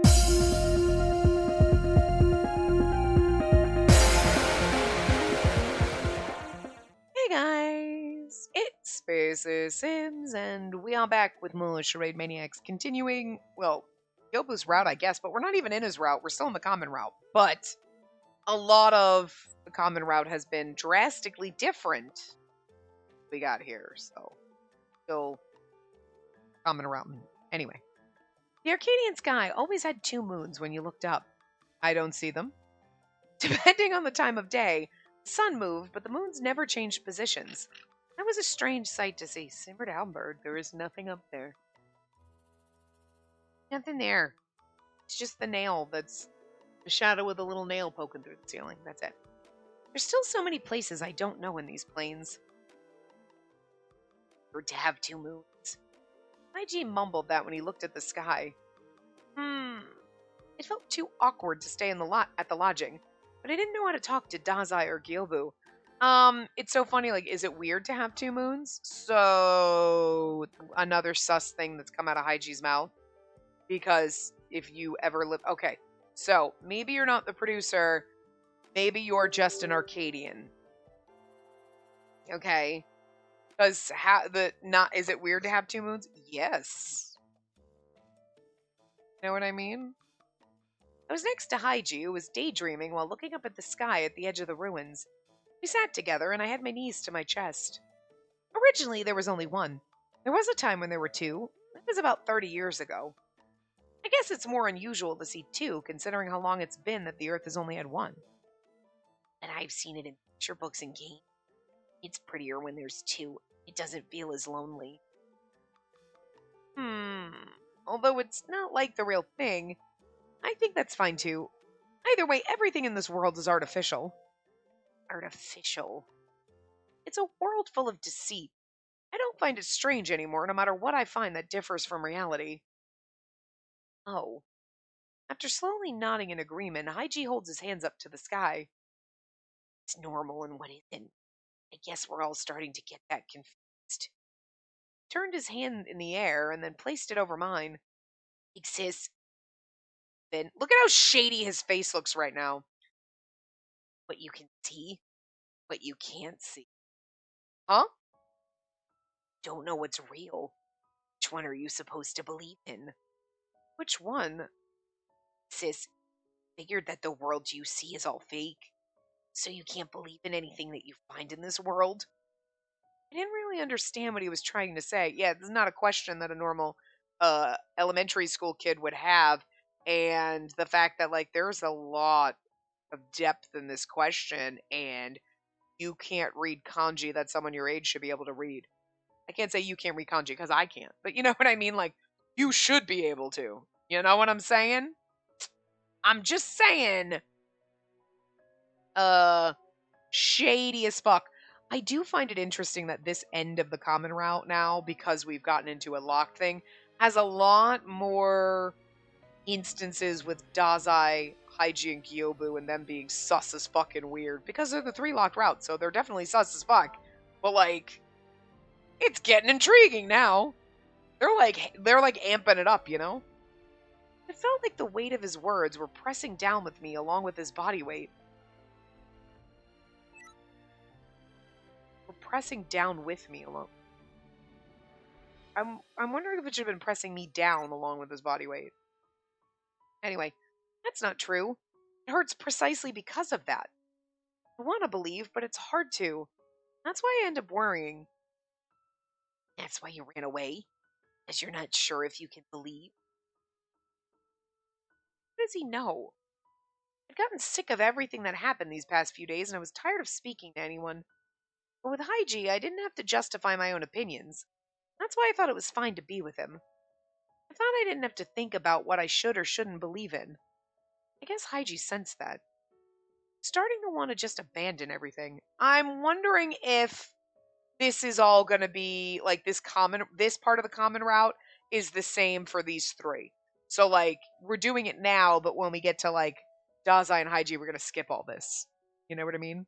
Hey guys, it's Spaces Sims, and we are back with more Charade Maniacs, continuing, well, Yobu's route, I guess, but we're not even in his route, we're still in the common route. But a lot of the common route has been drastically different we got here, so still common route. Anyway, the Arcadian sky always had two moons when you looked up. I don't see them. Depending on the time of day, the sun moved, but the moons never changed positions. That was a strange sight to see. Simmer down, bird. There is nothing up there. Nothing there. It's just the nail that's the shadow with a little nail poking through the ceiling. That's it. There's still so many places I don't know in these plains. Or to have two moons. IG mumbled that when he looked at the sky. It felt too awkward to stay in the lot at the lodging, but I didn't know how to talk to Dazai or Gyobu. It's so funny, like, is it weird to have two moons? So, another sus thing that's come out of Haiji's mouth. Because if you ever live... Okay, so, maybe you're not the producer. Maybe you're just an Arcadian. Okay? Because, is it weird to have two moons? Yes. You know what I mean? I was next to Haiji, who was daydreaming while looking up at the sky at the edge of the ruins. We sat together, and I had my knees to my chest. Originally, there was only one. There was a time when there were two. It was about 30 years ago. I guess it's more unusual to see two, considering how long it's been that the Earth has only had one. And I've seen it in picture books and games. It's prettier when there's two. It doesn't feel as lonely. Although it's not like the real thing, I think that's fine too. Either way, everything in this world is artificial. Artificial. It's a world full of deceit. I don't find it strange anymore, no matter what I find that differs from reality. Oh. After slowly nodding in agreement, Haiji holds his hands up to the sky. It's normal and what isn't. I guess we're all starting to get that confused. Turned his hand in the air and then placed it over mine. Exists. Then look at how shady his face looks right now. What you can see, what you can't see. Huh? Don't know what's real. Which one are you supposed to believe in? Which one? Sis, figured that the world you see is all fake, so you can't believe in anything that you find in this world? I didn't really understand what he was trying to say. Yeah, this is not a question that a normal elementary school kid would have, and the fact that, like, there's a lot of depth in this question, and you can't read kanji that someone your age should be able to read. I can't say you can't read kanji because I can't, but you know what I mean? Like, you should be able to. You know what I'm saying? I'm just saying. Shady as fuck. I do find it interesting that this end of the common route now, because we've gotten into a locked thing, has a lot more instances with Dazai, Haiji, and Gyobu and them being sus as fucking weird. Because they're the three locked routes, so they're definitely sus as fuck. But, like, it's getting intriguing now. They're like amping it up, you know? It felt like the weight of his words were pressing down with me along with his body weight. Were pressing down with me along. I'm wondering if it should have been pressing me down along with his body weight. Anyway, that's not true. It hurts precisely because of that. I want to believe, but it's hard to. That's why I end up worrying. That's why you ran away? Because you're not sure if you can believe? What does he know? I'd gotten sick of everything that happened these past few days, and I was tired of speaking to anyone. But with Haiji, I didn't have to justify my own opinions. That's why I thought it was fine to be with him. I thought I didn't have to think about what I should or shouldn't believe in. I guess Haiji sensed that. Starting to want to just abandon everything. I'm wondering if this is all going to be, like, this part of the common route is the same for these three. So, like, we're doing it now, but when we get to, like, Dazai and Haiji, we're going to skip all this. You know what I mean?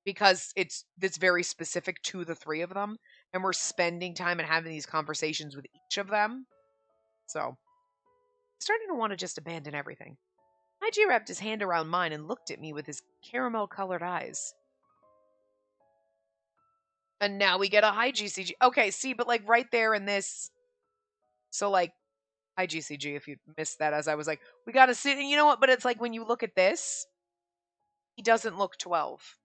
Because it's very specific to the three of them, and we're spending time and having these conversations with each of them. So, starting to want to just abandon everything. Haiji wrapped his hand around mine and looked at me with his caramel-colored eyes. And now we get a high GCG. Okay, see, but like right there in this. So like high GCG, if you missed that, as I was like, we got to sit. And you know what? But it's like when you look at this, he doesn't look 12.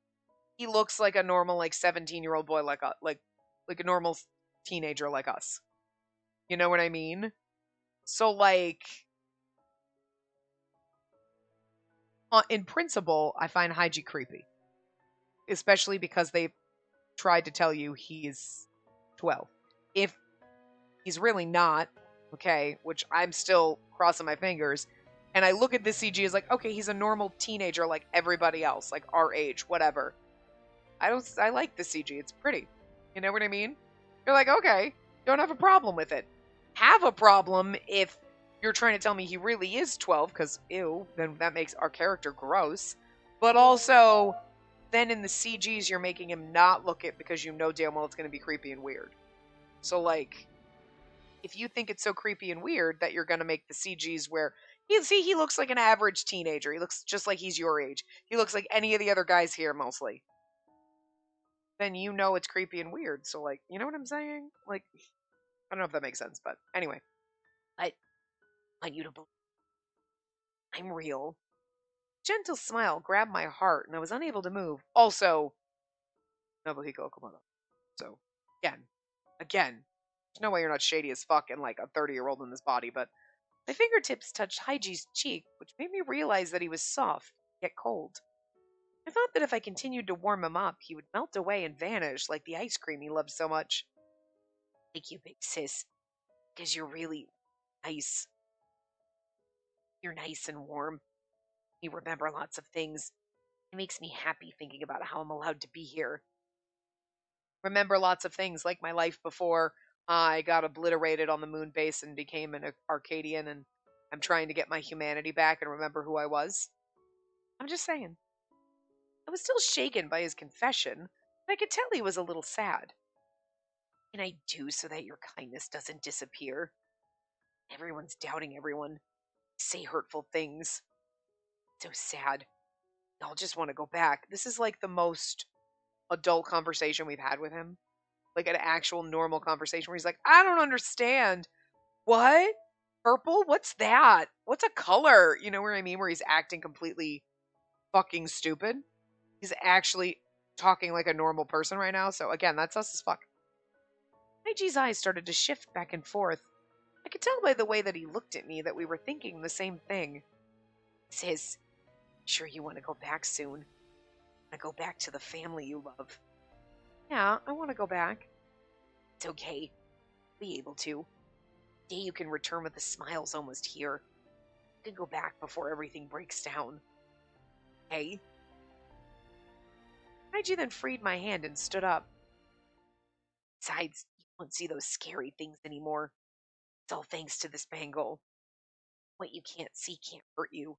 He looks like a normal, like 17-year-old boy, like a normal teenager like us. You know what I mean? So like, in principle, I find Haiji creepy, especially because they tried to tell you he's 12. If he's really not, okay, which I'm still crossing my fingers, and I look at this CG as like, okay, he's a normal teenager like everybody else, like our age, whatever. I like the CG. It's pretty. You know what I mean? You're like, okay, don't have a problem with it. Have a problem if you're trying to tell me he really is 12, because ew, then that makes our character gross. But also, then in the CGs, you're making him not look it because you know damn well it's going to be creepy and weird. So, like, if you think it's so creepy and weird that you're going to make the CGs where, he looks like an average teenager. He looks just like he's your age. He looks like any of the other guys here, mostly. Then you know it's creepy and weird. So, like, you know what I'm saying? Like, I don't know if that makes sense, but anyway. I want you to believe I'm real. Gentle smile grabbed my heart, and I was unable to move. Also, Nobuhiko Komodo. So, again, there's no way you're not shady as fuck and like a 30-year-old in this body, but my fingertips touched Haiji's cheek, which made me realize that he was soft, yet cold. I thought that if I continued to warm him up, he would melt away and vanish like the ice cream he loved so much. Thank you, big sis, because you're really nice. You're nice and warm. You remember lots of things. It makes me happy thinking about how I'm allowed to be here. Remember lots of things, like my life before I got obliterated on the moon base and became an Arcadian, and I'm trying to get my humanity back and remember who I was. I'm just saying. I was still shaken by his confession, but I could tell he was a little sad. What can I do so that your kindness doesn't disappear? Everyone's doubting everyone. Say hurtful things. So sad. I'll just want to go back. This is like the most adult conversation we've had with him. Like an actual normal conversation where he's like, I don't understand. What? Purple? What's that? What's a color? You know what I mean? Where he's acting completely fucking stupid. He's actually talking like a normal person right now. So again, that's us as fuck. Haiji's eyes started to shift back and forth. I could tell by the way that he looked at me that we were thinking the same thing. Sis, sure you want to go back soon? Want to go back to the family you love? Yeah, I want to go back. It's okay. Be able to. The day you can return with a smile's almost here. You can go back before everything breaks down. Hey? Haiji then freed my hand and stood up. Besides, you won't see those scary things anymore. It's all thanks to this bangle. What you can't see can't hurt you.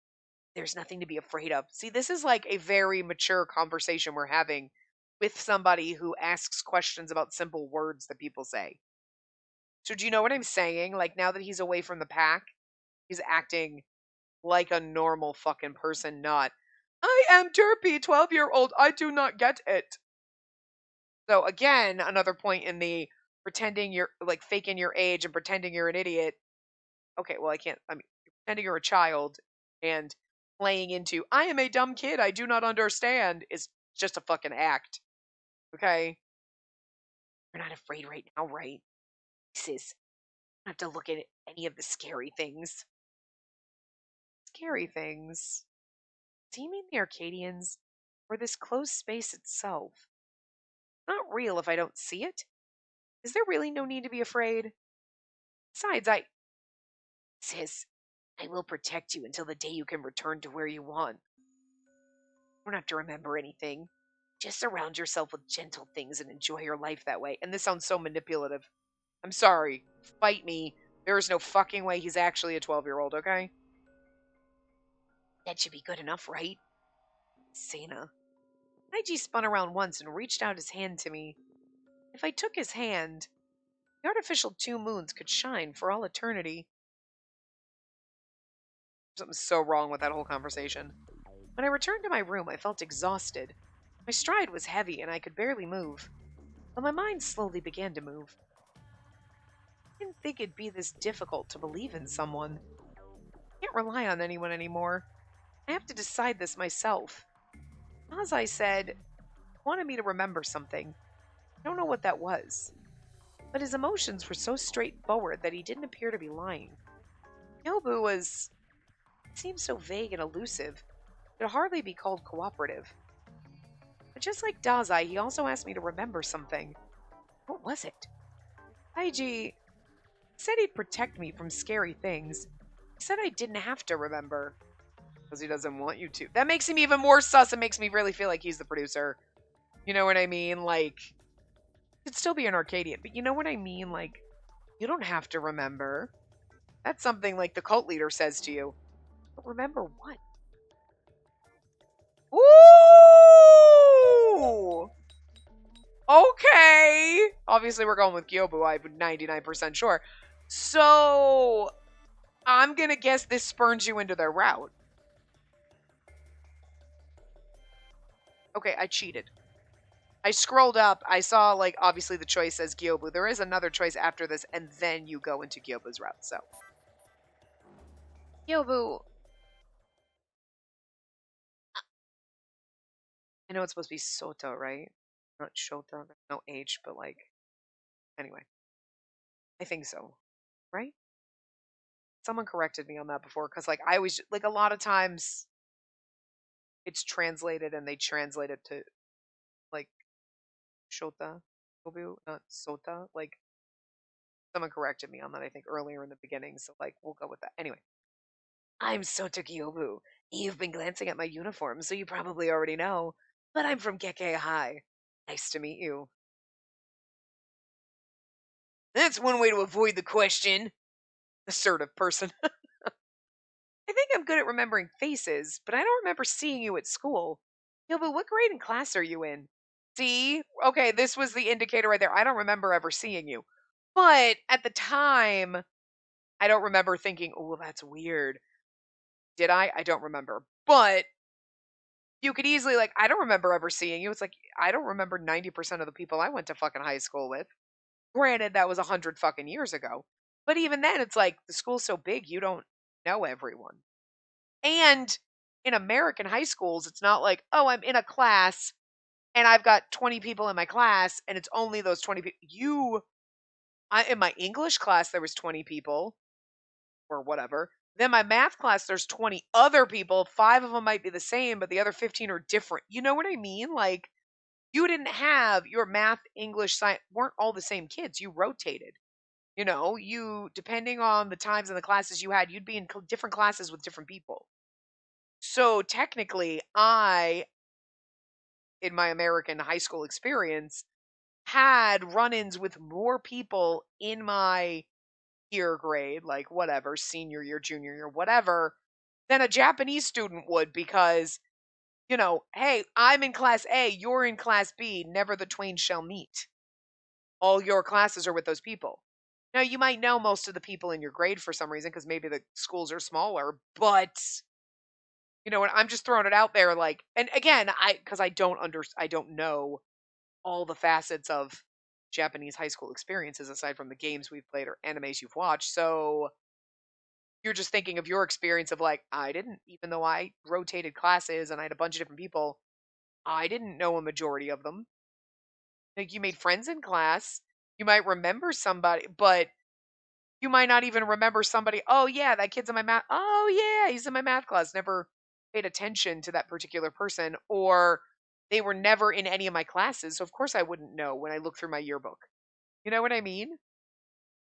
There's nothing to be afraid of. See, this is like a very mature conversation we're having with somebody who asks questions about simple words that people say. So do you know what I'm saying? Like, now that he's away from the pack, he's acting like a normal fucking person, not, I am Derpy, 12-year-old, I do not get it. So again, another point in the pretending you're, like, faking your age and pretending you're an idiot. Okay, well, you're pretending you're a child and playing into, I am a dumb kid, I do not understand, is just a fucking act. Okay? You're not afraid right now, right? Sis, you don't have to look at any of the scary things. Scary things? Do you mean the Arcadians? Or this closed space itself? It's not real if I don't see it. Is there really no need to be afraid? Besides, Sis, I will protect you until the day you can return to where you want. You don't have to remember anything. Just surround yourself with gentle things and enjoy your life that way. And this sounds so manipulative. I'm sorry. Fight me. There is no fucking way he's actually a 12-year-old, okay? That should be good enough, right? Sana. Haiji spun around once and reached out his hand to me. If I took his hand, the artificial 2 moons could shine for all eternity. Something so wrong with that whole conversation. When I returned to my room, I felt exhausted. My stride was heavy and I could barely move, but my mind slowly began to move. I didn't think it'd be this difficult to believe in someone. I can't rely on anyone anymore. I have to decide this myself. As I said, he wanted me to remember something. I don't know what that was, but his emotions were so straightforward that he didn't appear to be lying. Yobu was seemed so vague and elusive, it could hardly be called cooperative. But just like Dazai, he also asked me to remember something. What was it? Taiji said he'd protect me from scary things. He said I didn't have to remember. Because he doesn't want you to. That makes him even more sus. It makes me really feel like he's the producer. You know what I mean? Like, it'd still be an Arcadian, but you know what I mean? Like, you don't have to remember. That's something like the cult leader says to you. But remember what? Ooh! Okay! Obviously, we're going with Gyobu. I'm 99% sure. So, I'm gonna guess this spurns you into their route. Okay, I cheated. I scrolled up. I saw, like, obviously the choice says Gyobu. There is another choice after this, and then you go into Gyobu's route, so. Gyobu. I know it's supposed to be Sota, right? Not Shota. No H, but, like, anyway. I think so. Right? Someone corrected me on that before, because, like, I always, like, a lot of times it's translated and they translate it to, like, Shota. Gyobu, not Sota. Like, someone corrected me on that, I think, earlier in the beginning, so, like, we'll go with that. Anyway. I'm Sota Gyobu. You've been glancing at my uniform, so you probably already know. But I'm from Gekkei High. Nice to meet you. That's one way to avoid the question. Assertive person. I think I'm good at remembering faces, but I don't remember seeing you at school. But what grade and class are you in? See? Okay, this was the indicator right there. I don't remember ever seeing you. But at the time, I don't remember thinking, oh, that's weird. Did I? I don't remember. But you could easily, like, I don't remember ever seeing you. It's like, I don't remember 90% of the people I went to fucking high school with. Granted, that was 100 fucking years ago. But even then, it's like, the school's so big, you don't know everyone. And in American high schools, it's not like, oh, I'm in a class and I've got 20 people in my class and it's only those 20 people. In my English class, there was 20 people or whatever. Then my math class, there's 20 other people. 5 of them might be the same, but the other 15 are different. You know what I mean? Like, you didn't have your math, English, science, weren't all the same kids. You rotated. You know, you, depending on the times and the classes you had, you'd be in different classes with different people. So technically, in my American high school experience, had run ins with more people in my year grade, like whatever, senior year, junior year, whatever, than a Japanese student would because, you know, hey, I'm in class A, you're in class B, never the twain shall meet. All your classes are with those people. Now, you might know most of the people in your grade for some reason because maybe the schools are smaller, but you know what? I'm just throwing it out there like, and again, because I don't know all the facets of Japanese high school experiences aside from the games we've played or animes you've watched. So you're just thinking of your experience of like, I didn't, even though I rotated classes and I had a bunch of different people, I didn't know a majority of them. Like you made friends in class, you might remember somebody, but you might not even remember somebody. Oh yeah, that kid's in my math. Oh yeah, he's in my math class. Never paid attention to that particular person, or they were never in any of my classes. So of course I wouldn't know when I look through my yearbook. You know what I mean?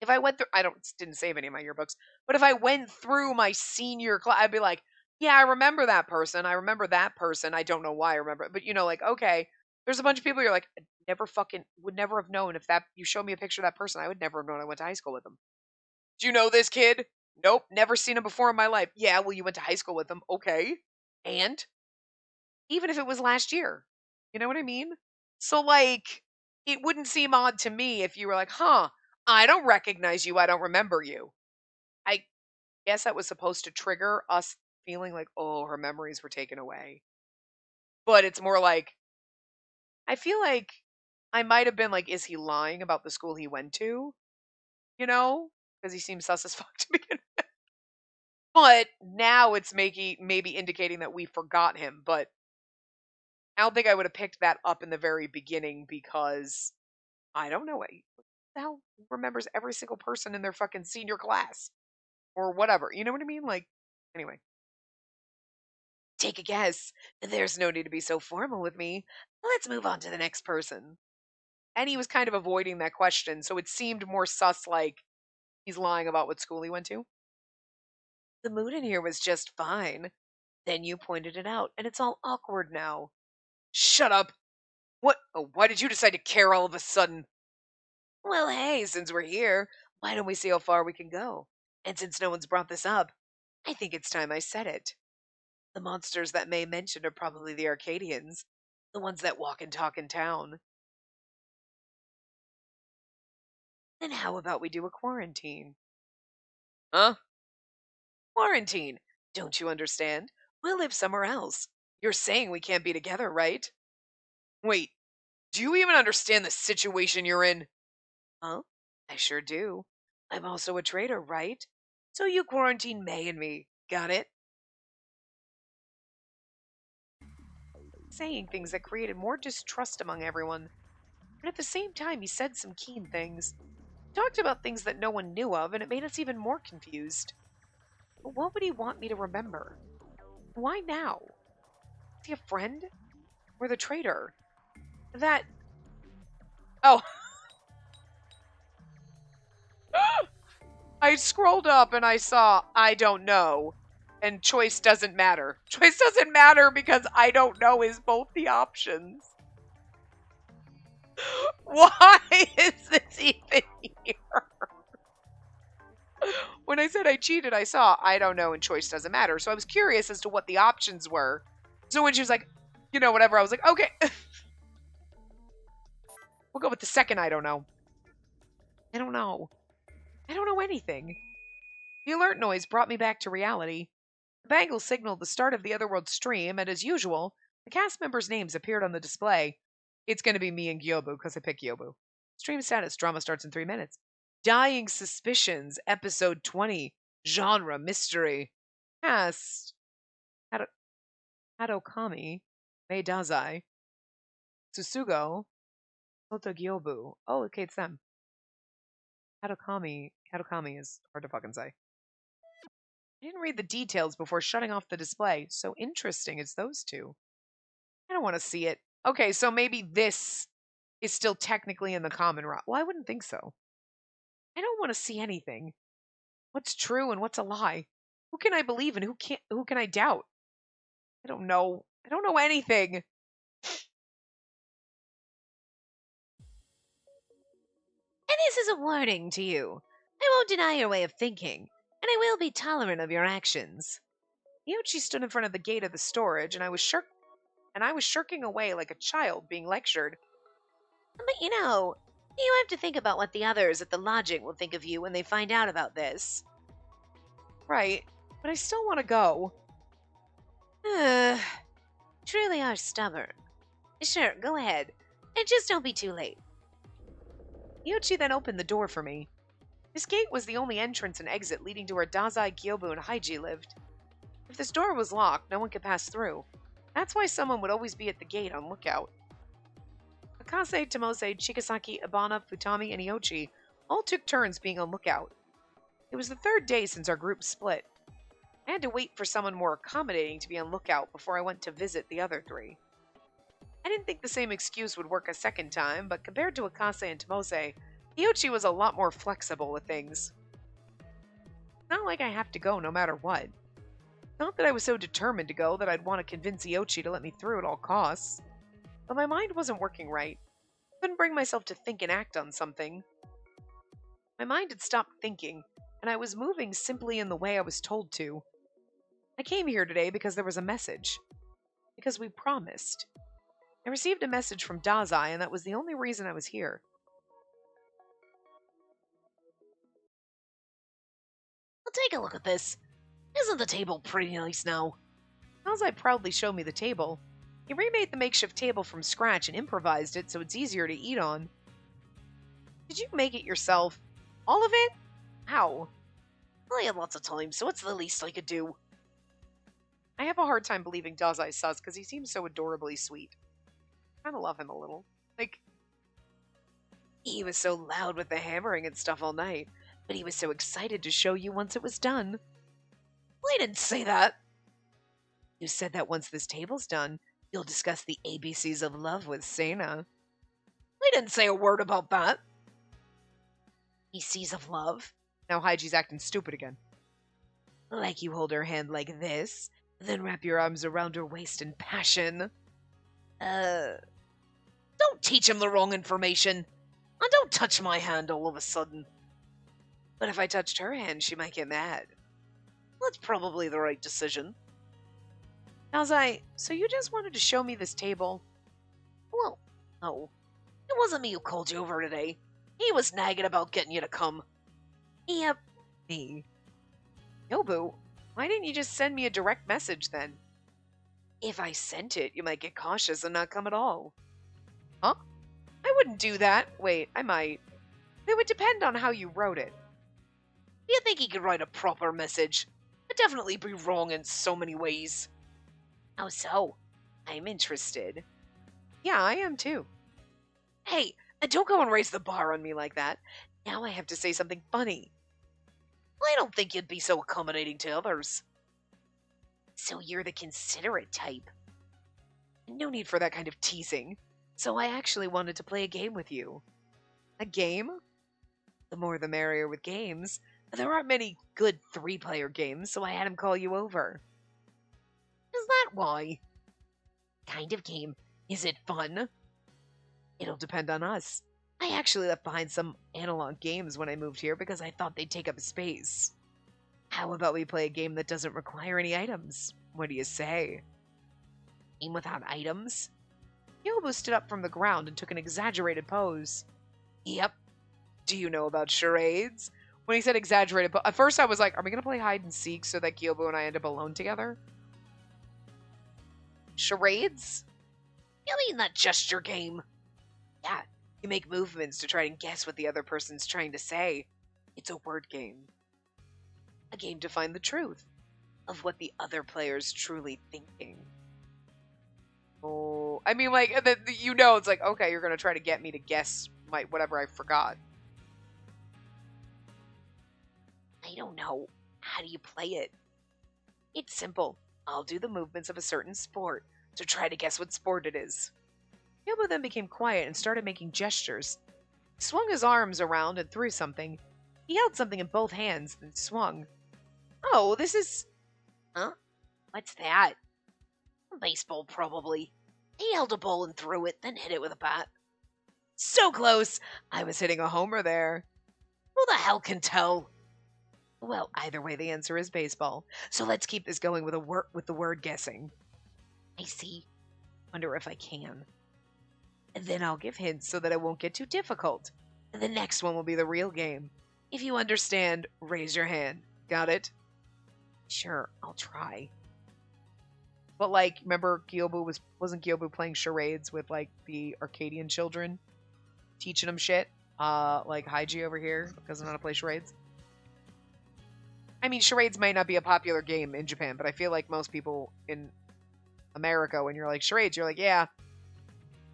If I went through, I don't didn't save any of my yearbooks, but if I went through my senior class, I'd be like, yeah, I remember that person. I remember that person. I don't know why I remember it, but you know, like, okay, there's a bunch of people you're like, never fucking would never have known if that you showed me a picture of that person. I would never have known I went to high school with them. Do you know this kid? Nope, never seen him before in my life. Yeah, well, you went to high school with him. Okay. And even if it was last year, you know what I mean? So, like, it wouldn't seem odd to me if you were like, huh, I don't recognize you. I don't remember you. I guess that was supposed to trigger us feeling like, oh, her memories were taken away. But it's more like, I feel like I might have been like, is he lying about the school he went to? You know? Because he seems sus as fuck to begin with. But now it's making maybe indicating that we forgot him. But I don't think I would have picked that up in the very beginning because I don't know what the hell remembers every single person in their fucking senior class or whatever. You know what I mean? Like, anyway. Take a guess. There's no need to be so formal with me. Let's move on to the next person. And he was kind of avoiding that question, so it seemed more sus like he's lying about what school he went to. The mood in here was just fine. Then you pointed it out, and it's all awkward now. Shut up. What? Oh, why did you decide to care all of a sudden? Well, hey, since we're here, why don't we see how far we can go? And since no one's brought this up, I think it's time I said it. The monsters that May mentioned are probably the Arcadians, the ones that walk and talk in town. Then how about we do a quarantine? Huh? Quarantine. Don't you understand? We'll live somewhere else. You're saying we can't be together, right? Wait, do you even understand the situation you're in? Huh? I sure do. I'm also a traitor, right? So you quarantine May and me. Got it? Saying things that created more distrust among everyone. But at the same time, he said some keen things. He talked about things that no one knew of, and it made us even more confused. But what would he want me to remember? Why now? Is he a friend? Or the traitor? That. Oh. I scrolled up and I saw I don't know. And choice doesn't matter. Choice doesn't matter because I don't know is both the options. Why is this even here? When I said I cheated, I saw I don't know and choice doesn't matter. So I was curious as to what the options were. So when she was like, you know, whatever, I was like, okay. We'll go with the second I don't know. I don't know. I don't know anything. The alert noise brought me back to reality. The bangle signaled the start of the Otherworld stream, and as usual, the cast members' names appeared on the display. It's going to be me and Gyobu, because I picked Gyobu. Stream status, drama starts in 3 minutes. Dying Suspicions, episode 20. Genre, mystery. Cast. Hadokami. Mei Dazai. Susugo. Sota Gyobu. Oh, okay, it's them. Hadokami is hard to fucking say. I didn't read the details before shutting off the display. So interesting, it's those two. I don't want to see it. Okay, so maybe this is still technically in the common route. Well, I wouldn't think so. I don't want to see anything. What's true and what's a lie? Who can I believe and who can I doubt? I don't know. I don't know anything. And this is a warning to you. I won't deny your way of thinking, and I will be tolerant of your actions. Yoichi stood in front of the gate of the storage, and I was shirking away like a child being lectured. But you have to think about what the others at the lodging will think of you when they find out about this. Right, but I still want to go. Truly are stubborn. Sure, go ahead. And just don't be too late. Yoichi then opened the door for me. This gate was the only entrance and exit leading to where Dazai, Gyobu, and Haiji lived. If this door was locked, no one could pass through. That's why someone would always be at the gate on lookout. Akase, Tomose, Chigasaki, Abana, Futami, and Iochi all took turns being on lookout. It was the third day since our group split. I had to wait for someone more accommodating to be on lookout before I went to visit the other three. I didn't think the same excuse would work a second time, but compared to Akase and Tomose, Iochi was a lot more flexible with things. It's not like I have to go no matter what. Not that I was so determined to go that I'd want to convince Iochi to let me through at all costs. But my mind wasn't working right. I couldn't bring myself to think and act on something. My mind had stopped thinking, and I was moving simply in the way I was told to. I came here today because there was a message. Because we promised. I received a message from Dazai, and that was the only reason I was here. take a look at this. Isn't the table pretty nice now? Ozai proudly showed me the table. He remade the makeshift table from scratch and improvised it so it's easier to eat on. Did you make it yourself? All of it? How? I had lots of time, so it's the least I could do. I have a hard time believing Dazai's sus because he seems so adorably sweet. I kind of love him a little. Like, he was so loud with the hammering and stuff all night, but he was so excited to show you once it was done. I didn't say that. You said that once this table's done, you'll discuss the ABCs of love with Sena. I didn't say a word about that. ABCs of love? Now Haiji's acting stupid again. Like you hold her hand like this, then wrap your arms around her waist in passion. Don't teach him the wrong information. And don't touch my hand all of a sudden. But if I touched her hand, she might get mad. That's probably the right decision. Dazai, so you just wanted to show me this table? Well, no. It wasn't me who called you over today. He was nagging about getting you to come. Yep, me. Yobu, why didn't you just send me a direct message then? If I sent it, you might get cautious and not come at all. Huh? I wouldn't do that. Wait, I might. It would depend on how you wrote it. Do you think he could write a proper message? It'd definitely be wrong in so many ways. How so? I'm interested. Yeah, I am too. Hey, don't go and raise the bar on me like that. Now I have to say something funny. I don't think you'd be so accommodating to others. So you're the considerate type. No need for that kind of teasing. So I actually wanted to play a game with you. A game? The more the merrier with games. There aren't many good 3-player games, so I had him call you over. Is that why? Kind of game. Is it fun? It'll depend on us. I actually left behind some analog games when I moved here because I thought they'd take up space. How about we play a game that doesn't require any items? What do you say? Game without items? Yobu stood up from the ground and took an exaggerated pose. Yep. Do you know about charades? When he said exaggerated pose, at first I was like, are we going to play hide and seek so that Kyobu and I end up alone together? Charades? You mean that gesture game? Yeah. You make movements to try and guess what the other person's trying to say. It's a word game. A game to find the truth of what the other player's truly thinking. Oh, I mean, like, it's like, okay, you're going to try to get me to guess whatever I forgot. I don't know. How do you play it? It's simple. I'll do the movements of a certain sport to try to guess what sport it is. Yobo then became quiet and started making gestures. He swung his arms around and threw something. He held something in both hands, then swung. Oh, this is... Huh? What's that? A baseball, probably. He held a ball and threw it, then hit it with a bat. So close! I was hitting a homer there. Who the hell can tell? Well, either way, the answer is baseball. So let's keep this going with the word guessing. I see. Wonder if I can. And then I'll give hints so that it won't get too difficult. And the next one will be the real game. If you understand, raise your hand. Got it? Sure, I'll try. But like, remember wasn't Kyobu playing charades with like the Arcadian children? Teaching them shit? Like Haiji over here doesn't know how to play charades. I mean, charades might not be a popular game in Japan, but I feel like most people in America, when you're like charades, you're like, yeah.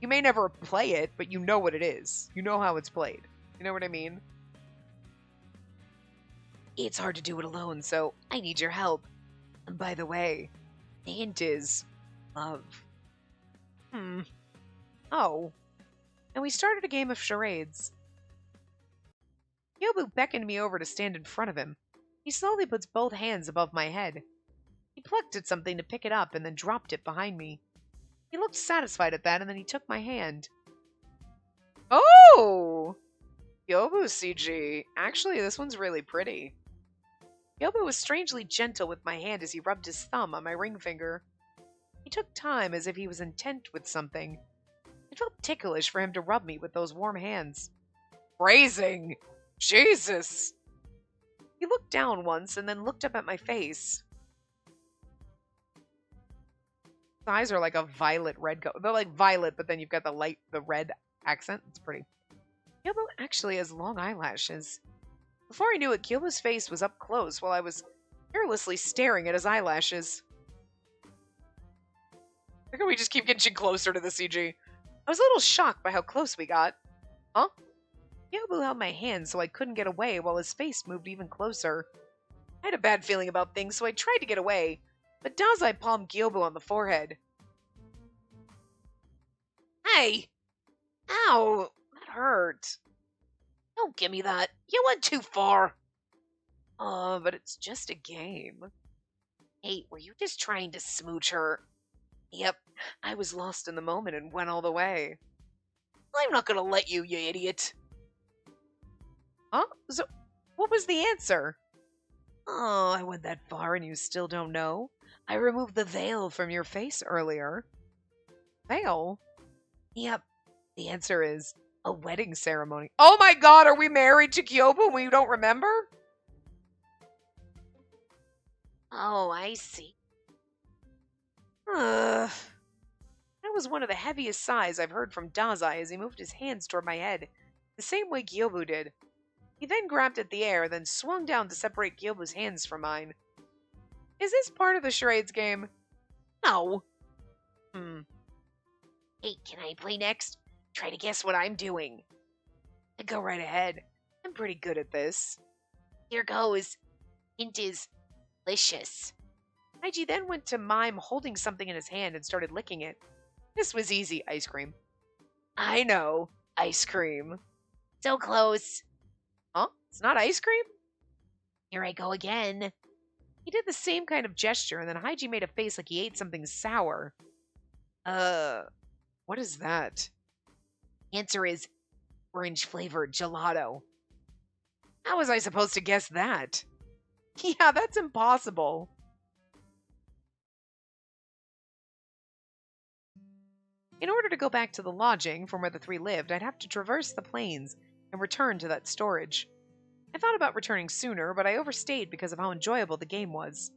You may never play it, but you know what it is. You know how it's played. You know what I mean? It's hard to do it alone, so I need your help. And by the way, the hint is love. Oh. And we started a game of charades. Yobu beckoned me over to stand in front of him. He slowly puts both hands above my head. He plucked at something to pick it up and then dropped it behind me. He looked satisfied at that, and then he took my hand. Oh! Yobu CG. Actually, this one's really pretty. Yobu was strangely gentle with my hand as he rubbed his thumb on my ring finger. He took time as if he was intent with something. It felt ticklish for him to rub me with those warm hands. Phrasing! Jesus! He looked down once and then looked up at my face. His eyes are like a violet red color. They're like violet, but then you've got the red accent. It's pretty. Gyobu actually has long eyelashes. Before I knew it, Gyobu's face was up close while I was carelessly staring at his eyelashes. Look how we just keep getting closer to the CG. I was a little shocked by how close we got. Huh? Gyobu held my hand so I couldn't get away while his face moved even closer. I had a bad feeling about things, so I tried to get away, but Dazai palmed Gyobu on the forehead. Hey! Ow! That hurt. Don't give me that. You went too far. But it's just a game. Hey, were you just trying to smooch her? Yep, I was lost in the moment and went all the way. I'm not gonna let you, you idiot. Huh? So, what was the answer? Oh, I went that far and you still don't know? I removed the veil from your face earlier. Veil? Yep, the answer is a wedding ceremony. Oh my god, are we married to Gyobu and we don't remember? Oh, I see. That was one of the heaviest sighs I've heard from Dazai as he moved his hands toward my head, the same way Gyobu did. He then grabbed at the air, then swung down to separate Gyobu's hands from mine. Is this part of the charades game? No. Hey, can I play next? Try to guess what I'm doing. Go right ahead. I'm pretty good at this. Here goes. Hint is delicious. Haiji then went to mime holding something in his hand and started licking it. This was easy, ice cream. I know, ice cream. So close. Huh? It's not ice cream? Here I go again. He did the same kind of gesture, and then Haiji made a face like he ate something sour. What is that? Answer is orange-flavored gelato. How was I supposed to guess that? Yeah, that's impossible. In order to go back to the lodging from where the three lived, I'd have to traverse the plains and return to that storage. I thought about returning sooner, but I overstayed because of how enjoyable the game was.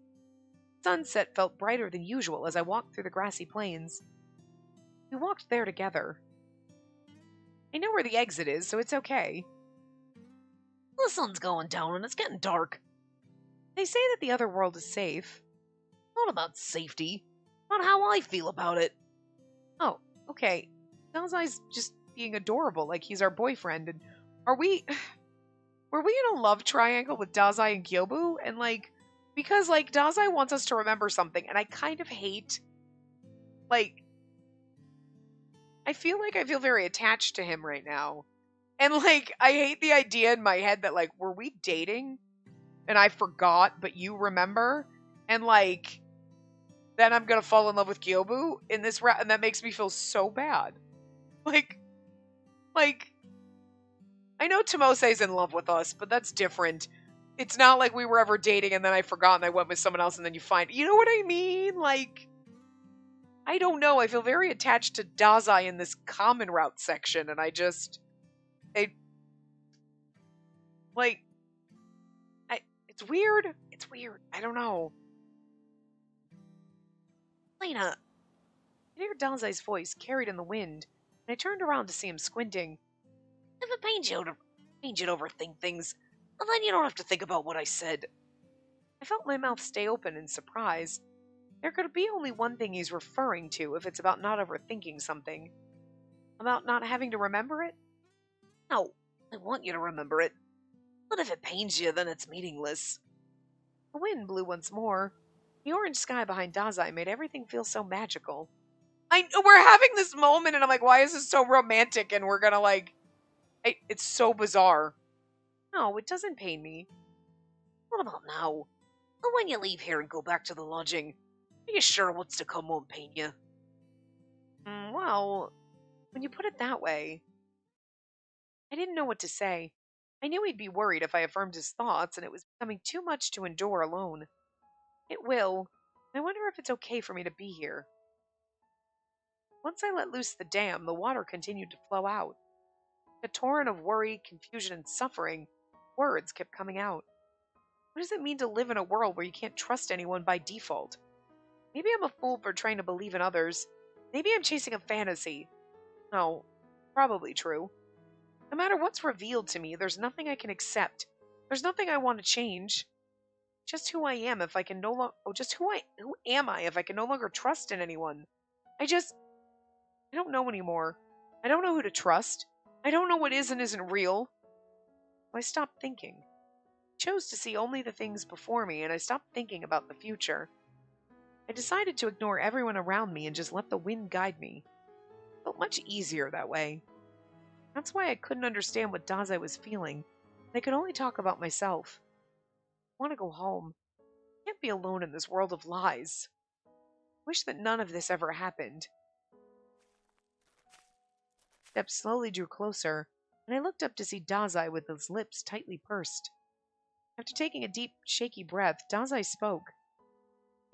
Sunset felt brighter than usual as I walked through the grassy plains. We walked there together. I know where the exit is, so it's okay. The sun's going down and it's getting dark. They say that the other world is safe. Not about safety, not how I feel about it. Oh, okay. Dazai's just being adorable, like he's our boyfriend, and were we in a love triangle with Dazai and Gyobu? And because Dazai wants us to remember something, and I kind of hate, I feel very attached to him right now. And I hate the idea in my head that were we dating and I forgot, but you remember? And then I'm gonna fall in love with Gyobu in this route, and that makes me feel so bad. I know Tomose's in love with us, but that's different. It's not like we were ever dating and then I forgot and I went with someone else and then you find... You know what I mean? I don't know. I feel very attached to Dazai in this common route section, and it's weird. It's weird. I don't know. Lena. I heard Dazai's voice carried in the wind, and I turned around to see him squinting. If it pains you to overthink things, well, then you don't have to think about what I said. I felt my mouth stay open in surprise. There could be only one thing he's referring to if it's about not overthinking something. About not having to remember it? No, I want you to remember it. But if it pains you, then it's meaningless. The wind blew once more. The orange sky behind Dazai made everything feel so magical. We're having this moment, and I'm like, why is this so romantic? And we're gonna it's so bizarre. No, it doesn't pain me. What about now? Well, when you leave here and go back to the lodging, are you sure what's to come won't pain you? Well, when you put it that way... I didn't know what to say. I knew he'd be worried if I affirmed his thoughts, and it was becoming too much to endure alone. It will. I wonder if it's okay for me to be here. Once I let loose the dam, the water continued to flow out. A torrent of worry, confusion, and suffering, words kept coming out. What does it mean to live in a world where you can't trust anyone by default? Maybe I'm a fool for trying to believe in others. Maybe I'm chasing a fantasy. No, probably true. No matter what's revealed to me, there's nothing I can accept. There's nothing I want to change. Just who I am if I can no longer who am I if I can no longer trust in anyone? I don't know anymore. I don't know who to trust. I don't know what is and isn't real. So I stopped thinking. I chose to see only the things before me, and I stopped thinking about the future. I decided to ignore everyone around me and just let the wind guide me. It felt much easier that way. That's why I couldn't understand what Dazai was feeling. I could only talk about myself. I want to go home. I can't be alone in this world of lies. I wish that none of this ever happened. Steps slowly drew closer, and I looked up to see Dazai with his lips tightly pursed. After taking a deep, shaky breath, Dazai spoke.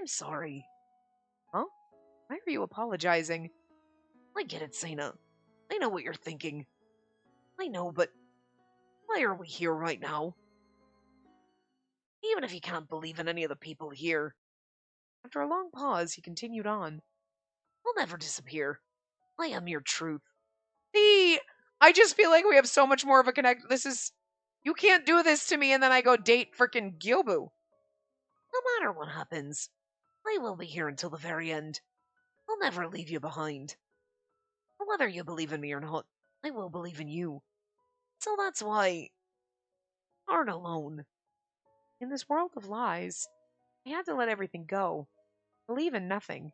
I'm sorry. Huh? Why are you apologizing? I get it, Sana. I know what you're thinking. I know, but why are we here right now? Even if you can't believe in any of the people here. After a long pause, he continued on. I'll never disappear. I am your truth. See, I just feel like we have so much more of a connect. You can't do this to me and then I go date frickin' Gyobu. No matter what happens, I will be here until the very end. I'll never leave you behind. Whether you believe in me or not, I will believe in you. So that's why you aren't alone. In this world of lies, I had to let everything go. Believe in nothing.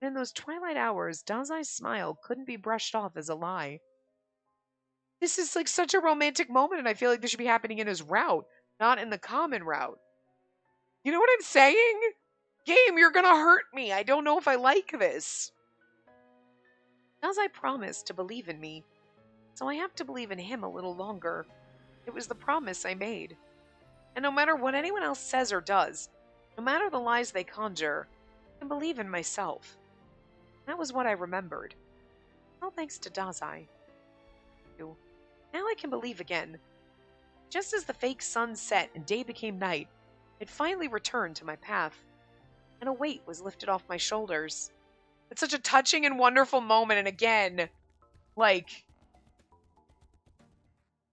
And in those twilight hours, Dazai's smile couldn't be brushed off as a lie. This is like such a romantic moment, and I feel like this should be happening in his route, not in the common route. You know what I'm saying? Game, you're gonna hurt me. I don't know if I like this. Dazai promised to believe in me, so I have to believe in him a little longer. It was the promise I made. And no matter what anyone else says or does, no matter the lies they conjure, I can believe in myself. That was what I remembered. All thanks to Dazai. Now I can believe again. Just as the fake sun set and day became night, it finally returned to my path, and a weight was lifted off my shoulders. It's such a touching and wonderful moment, and again,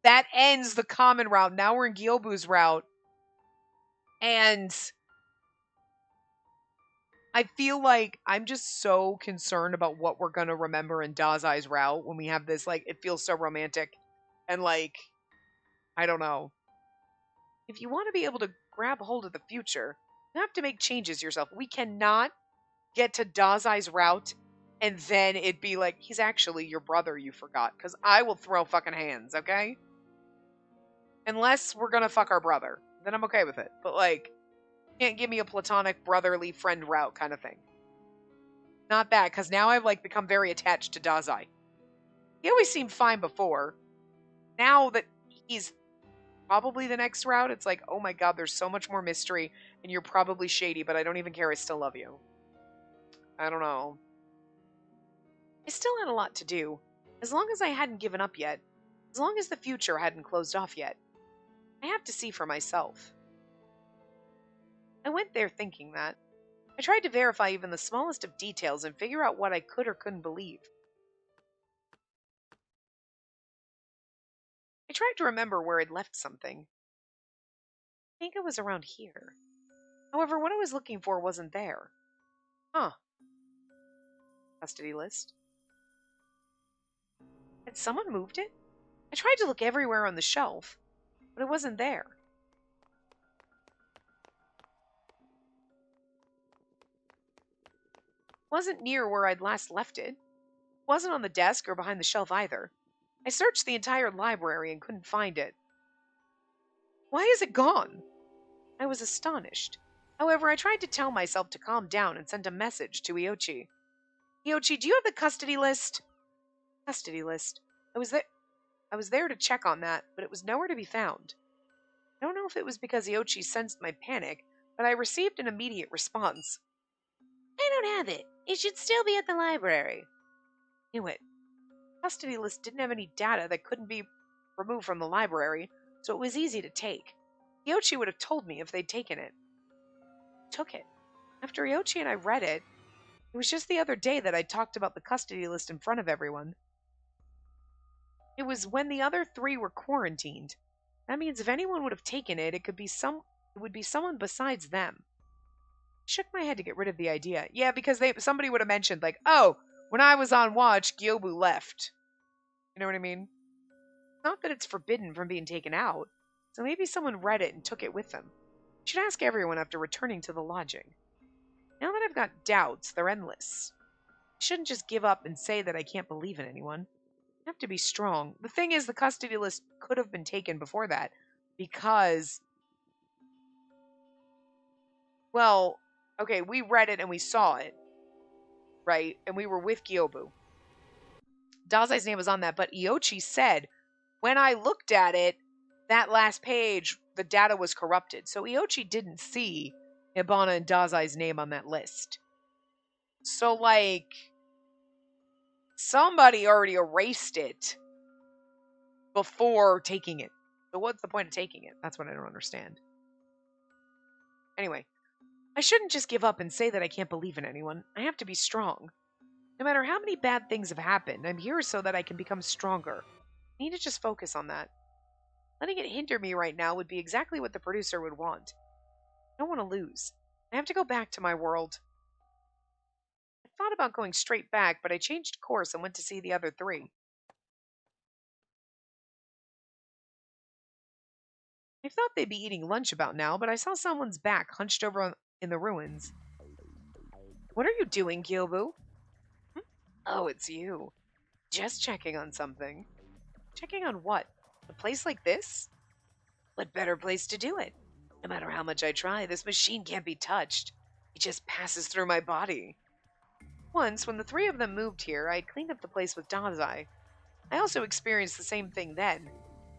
that ends the common route. Now we're in Gyobu's route. And I feel like I'm just so concerned about what we're going to remember in Dazai's route when we have this, it feels so romantic. And, I don't know. If you want to be able to grab hold of the future, you have to make changes yourself. We cannot get to Dazai's route and then it'd be like, he's actually your brother you forgot. Because I will throw fucking hands, okay? Unless we're going to fuck our brother. Then I'm okay with it. But, can't give me a platonic brotherly friend route kind of thing. Not that, because now I've become very attached to Dazai. He always seemed fine before. Now that he's probably the next route, it's like, oh my god, there's so much more mystery, and you're probably shady, but I don't even care, I still love you. I don't know. I still had a lot to do. As long as I hadn't given up yet. As long as the future hadn't closed off yet. I have to see for myself. I went there thinking that. I tried to verify even the smallest of details and figure out what I could or couldn't believe. I tried to remember where I'd left something. I think it was around here. However, what I was looking for wasn't there. Huh. Custody list. Had someone moved it? I tried to look everywhere on the shelf, but it wasn't there. It wasn't near where I'd last left it. It wasn't on the desk or behind the shelf either. I searched the entire library and couldn't find it. Why is it gone? I was astonished. However, I tried to tell myself to calm down and sent a message to Iochi. Iochi, do you have the custody list? Custody list. I was there to check on that, but it was nowhere to be found. I don't know if it was because Iochi sensed my panic, but I received an immediate response. I don't have it. It should still be at the library. Knew it. Custody list didn't have any data that couldn't be removed from the library, so it was easy to take. Iochi would have told me if they'd taken it. Took it. After Iochi and I read it, it was just the other day that I talked about the custody list in front of everyone. It was when the other three were quarantined. That means if anyone would have taken it, it would be someone besides them. I shook my head to get rid of the idea. Yeah, because somebody would have mentioned, like, oh, when I was on watch, Gyobu left. You know what I mean? Not that it's forbidden from being taken out, so maybe someone read it and took it with them. I should ask everyone after returning to the lodging. Now that I've got doubts, they're endless. I shouldn't just give up and say that I can't believe in anyone. I have to be strong. The thing is, the custody list could have been taken before that, because, well, okay, we read it and we saw it, right? And we were with Gyobu. Dazai's name was on that, but Iochi said, when I looked at it, that last page, the data was corrupted. So Iochi didn't see Hibana and Dazai's name on that list. So, like, somebody already erased it before taking it. So what's the point of taking it? That's what I don't understand. Anyway, I shouldn't just give up and say that I can't believe in anyone. I have to be strong. No matter how many bad things have happened, I'm here so that I can become stronger. I need to just focus on that. Letting it hinder me right now would be exactly what the producer would want. I don't want to lose. I have to go back to my world. I thought about going straight back, but I changed course and went to see the other three. I thought they'd be eating lunch about now, but I saw someone's back hunched over in the ruins. What are you doing, Gyobu? Oh, it's you. Just checking on something. Checking on what? A place like this? What better place to do it? No matter how much I try, this machine can't be touched. It just passes through my body. Once, when the three of them moved here, I had cleaned up the place with Dazai. I also experienced the same thing then.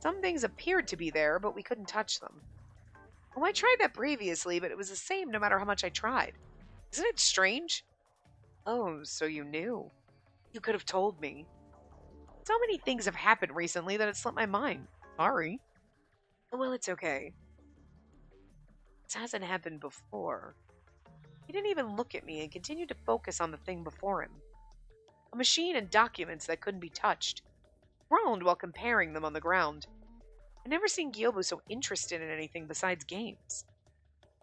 Some things appeared to be there, but we couldn't touch them. Well, I tried that previously, but it was the same no matter how much I tried. Isn't it strange? Oh, so you knew. You could have told me. So many things have happened recently that it slipped my mind. Sorry. Well, it's okay. This hasn't happened before. He didn't even look at me and continued to focus on the thing before him. A machine and documents that couldn't be touched. Groaned while comparing them on the ground. I'd never seen Gyobu so interested in anything besides games.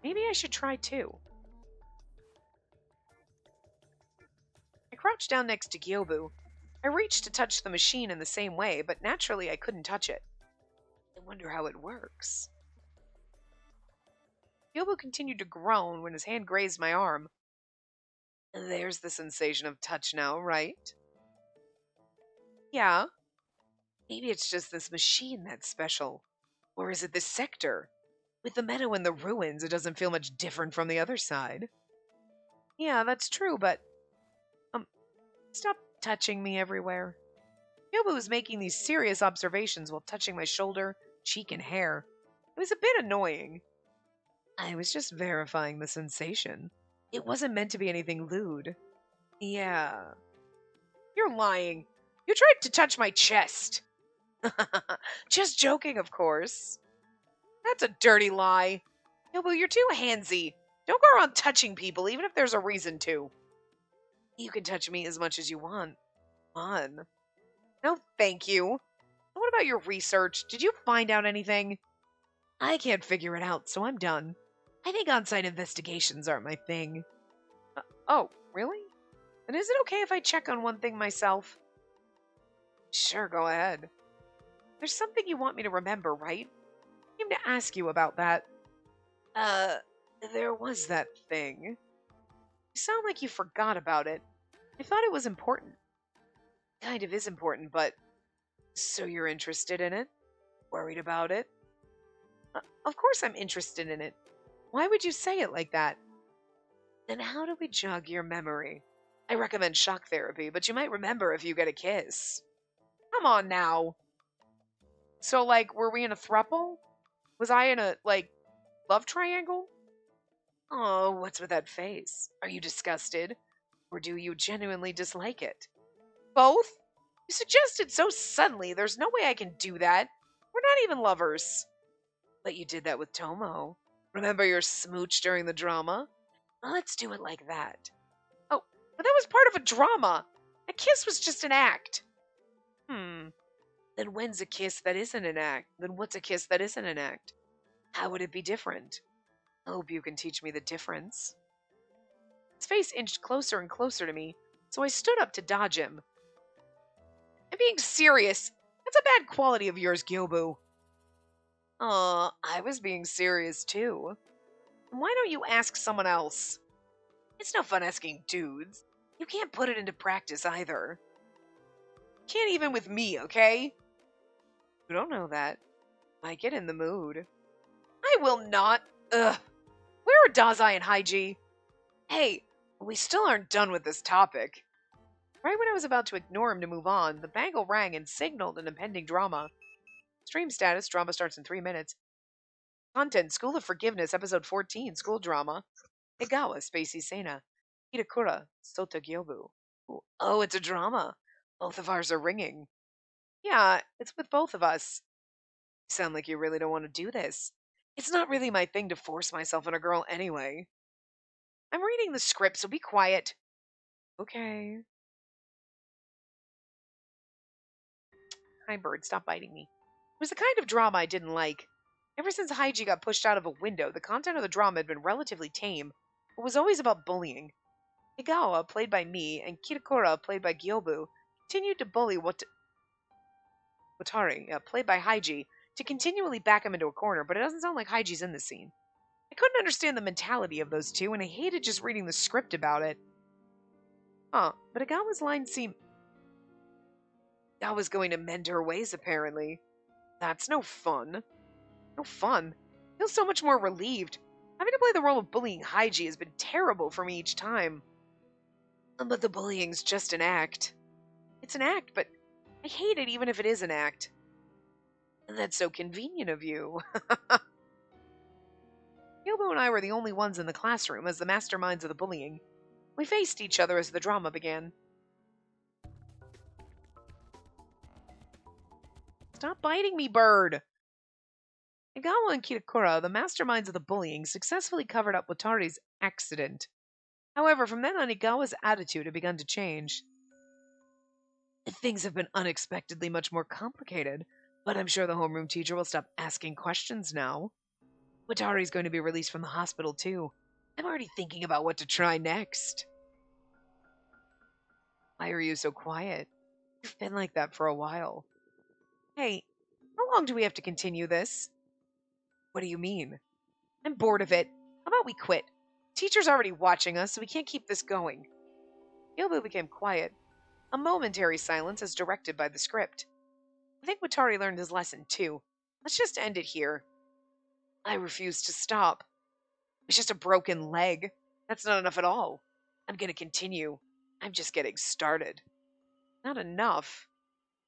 Maybe I should try too. I crouched down next to Gyobu. I reached to touch the machine in the same way, but naturally I couldn't touch it. I wonder how it works. Gyobu continued to groan when his hand grazed my arm. There's the sensation of touch now, right? Yeah. Maybe it's just this machine that's special. Or is it this sector? With the meadow and the ruins, it doesn't feel much different from the other side. Yeah, that's true, but... stop touching me everywhere. Gyobu was making these serious observations while touching my shoulder, cheek, and hair. It was a bit annoying. I was just verifying the sensation. It wasn't meant to be anything lewd. Yeah. You're lying. You tried to touch my chest. Just joking, of course. That's a dirty lie. Gyobu, you're too handsy. Don't go around touching people, even if there's a reason to. You can touch me as much as you want. Fun. No, thank you. What about your research? Did you find out anything? I can't figure it out, so I'm done. I think on-site investigations aren't my thing. Oh, really? And is it okay if I check on one thing myself? Sure, go ahead. There's something you want me to remember, right? I came to ask you about that. There was that thing. You sound like you forgot about it. I thought it was important. Kind of is important, but... So you're interested in it? Worried about it? Of course I'm interested in it. Why would you say it like that? Then how do we jog your memory? I recommend shock therapy, but you might remember if you get a kiss. Come on now. So, like, were we in a throuple? Was I in a, like, love triangle? Oh, what's with that face? Are you disgusted? Or do you genuinely dislike it? Both? You suggested so suddenly, there's no way I can do that. We're not even lovers. But you did that with Tomo. Remember your smooch during the drama? Let's do it like that. Oh, but that was part of a drama. A kiss was just an act. Then when's a kiss that isn't an act? Then what's a kiss that isn't an act? How would it be different? I hope you can teach me the difference. His face inched closer and closer to me, so I stood up to dodge him. I'm being serious. That's a bad quality of yours, Gyobu. Aw, I was being serious too. Why don't you ask someone else? It's no fun asking dudes. You can't put it into practice either. Can't even with me, okay? You don't know that. Might get in the mood. I will not. Ugh. Where are Dazai and Haiji? Hey, we still aren't done with this topic. Right when I was about to ignore him to move on, the bangle rang and signaled an impending drama. Stream status, drama starts in 3 minutes. Content, School of Forgiveness, Episode 14, School Drama. Egawa, Spacey Sena. Hitakura, Sota Gyobu. Oh, it's a drama. Both of ours are ringing. Yeah, it's with both of us. You sound like you really don't want to do this. It's not really my thing to force myself on a girl anyway. I'm reading the script, so be quiet. Okay. Hi, bird, stop biting me. It was the kind of drama I didn't like. Ever since Haiji got pushed out of a window, the content of the drama had been relatively tame, but was always about bullying. Higawa, played by me, and Kitakura, played by Gyobu, continued to bully Watari, played by Haiji, to continually back him into a corner, but it doesn't sound like Haiji's in this scene. I couldn't understand the mentality of those two, and I hated just reading the script about it. But Higawa's lines seem... Higawa's going to mend her ways, apparently. That's no fun. No fun. I feel so much more relieved. Having to play the role of bullying Haiji has been terrible for me each time. But the bullying's just an act. It's an act, but I hate it even if it is an act. And that's so convenient of you. Gyobu and I were the only ones in the classroom as the masterminds of the bullying. We faced each other as the drama began. Stop biting me, bird! Higawa and Kitakura, the masterminds of the bullying, successfully covered up Watari's accident. However, from then on, Higawa's attitude had begun to change. Things have been unexpectedly much more complicated, but I'm sure the homeroom teacher will stop asking questions now. Watari's going to be released from the hospital, too. I'm already thinking about what to try next. Why are you so quiet? You've been like that for a while. Hey, how long do we have to continue this? What do you mean? I'm bored of it. How about we quit? Teacher's already watching us, so we can't keep this going. Gyobu became quiet. A momentary silence as directed by the script. I think Watari learned his lesson, too. Let's just end it here. I refuse to stop. It's just a broken leg. That's not enough at all. I'm going to continue. I'm just getting started. Not enough.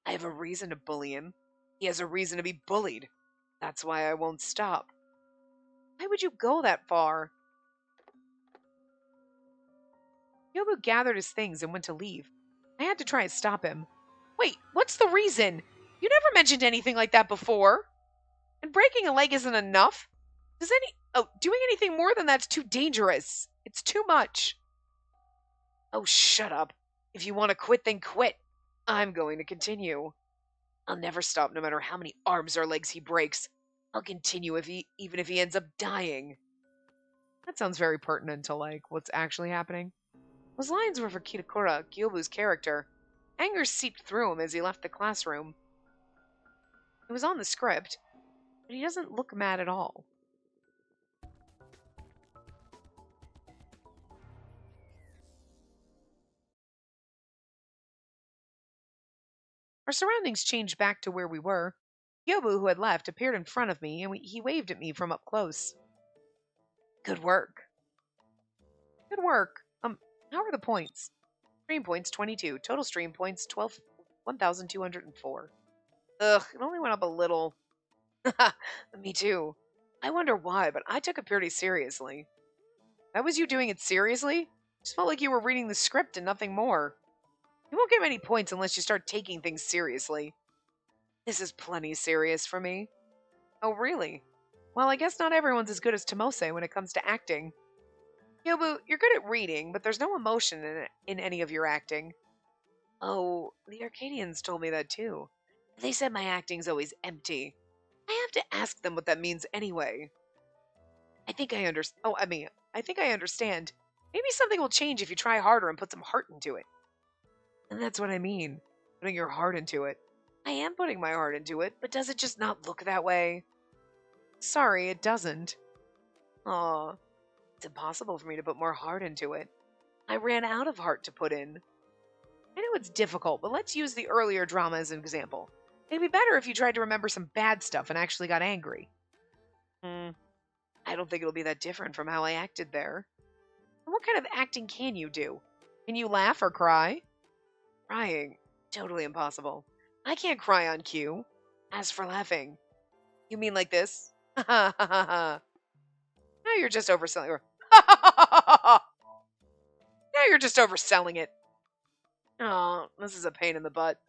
I have a reason to bully him. He has a reason to be bullied. That's why I won't stop. Why would you go that far? Gyobu gathered his things and went to leave. I had to try and stop him. Wait, what's the reason? You never mentioned anything like that before. And breaking a leg isn't enough. Doing anything more than that's too dangerous. It's too much. Oh, shut up. If you want to quit, then quit. I'm going to continue. I'll never stop no matter how many arms or legs he breaks. I'll continue even if he ends up dying. That sounds very pertinent to, what's actually happening. Those lines were for Kitakura, Gyobu's character. Anger seeped through him as he left the classroom. It was on the script, but he doesn't look mad at all. Our surroundings changed back to where we were. Gyobu, who had left, appeared in front of me, and he waved at me from up close. Good work. Good work. How are the points? Stream points, 22. Total stream points, 1,204. Ugh, it only went up a little. Me too. I wonder why, but I took it pretty seriously. That was you doing it seriously? Just felt like you were reading the script and nothing more. You won't get many points unless you start taking things seriously. This is plenty serious for me. Oh, really? Well, I guess not everyone's as good as Tomose when it comes to acting. Yobu, you're good at reading, but there's no emotion in any of your acting. Oh, the Arcadians told me that too. They said my acting's always empty. I have to ask them what that means anyway. I think I understand. Maybe something will change if you try harder and put some heart into it. And that's what I mean, putting your heart into it. I am putting my heart into it, but does it just not look that way? Sorry, it doesn't. Aw, it's impossible for me to put more heart into it. I ran out of heart to put in. I know it's difficult, but let's use the earlier drama as an example. It'd be better if you tried to remember some bad stuff and actually got angry. I don't think it'll be that different from how I acted there. And what kind of acting can you do? Can you laugh or cry? Crying? Totally impossible. I can't cry on cue. As for laughing, you mean like this? Ha ha ha ha. Now you're just overselling it. Ha ha ha ha ha. Now you're just overselling it. Oh, this is a pain in the butt.